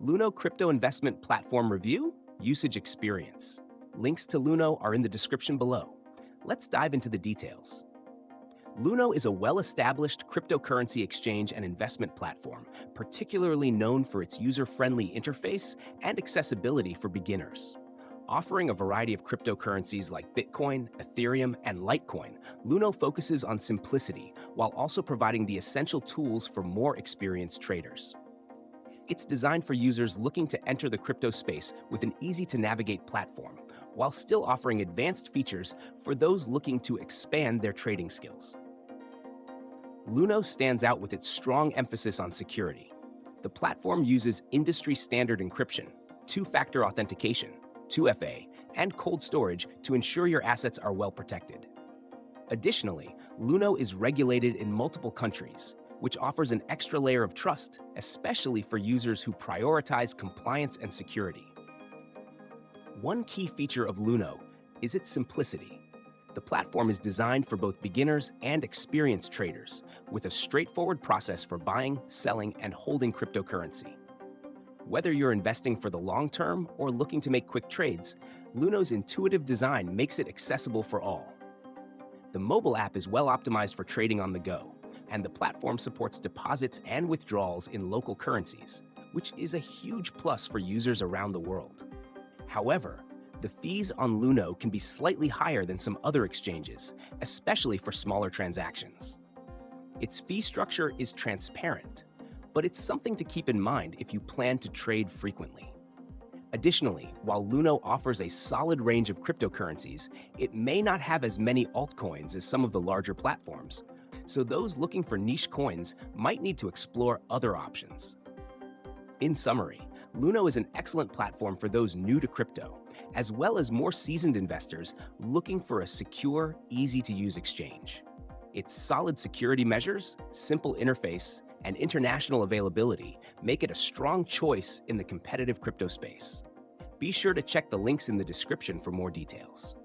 Luno Crypto Investment Platform Review, Usage Experience. Links to Luno are in the description below. Let's dive into the details. Luno is a well-established cryptocurrency exchange and investment platform, particularly known for its user-friendly interface and accessibility for beginners. Offering a variety of cryptocurrencies like Bitcoin, Ethereum, and Litecoin, Luno focuses on simplicity while also providing the essential tools for more experienced traders. It's designed for users looking to enter the crypto space with an easy-to-navigate platform, while still offering advanced features for those looking to expand their trading skills. Luno stands out with its strong emphasis on security. The platform uses industry-standard encryption, two-factor authentication, 2FA, and cold storage to ensure your assets are well protected. Additionally, Luno is regulated in multiple countries, which offers an extra layer of trust, especially for users who prioritize compliance and security. One key feature of Luno is its simplicity. The platform is designed for both beginners and experienced traders, with a straightforward process for buying, selling, and holding cryptocurrency. Whether you're investing for the long term or looking to make quick trades, Luno's intuitive design makes it accessible for all. The mobile app is well optimized for trading on the go, and the platform supports deposits and withdrawals in local currencies, which is a huge plus for users around the world. However, the fees on Luno can be slightly higher than some other exchanges, especially for smaller transactions. Its fee structure is transparent, but it's something to keep in mind if you plan to trade frequently. Additionally, while Luno offers a solid range of cryptocurrencies, it may not have as many altcoins as some of the larger platforms, so those looking for niche coins might need to explore other options. In summary, Luno is an excellent platform for those new to crypto, as well as more seasoned investors looking for a secure, easy-to-use exchange. Its solid security measures, simple interface, and international availability make it a strong choice in the competitive crypto space. Be sure to check the links in the description for more details.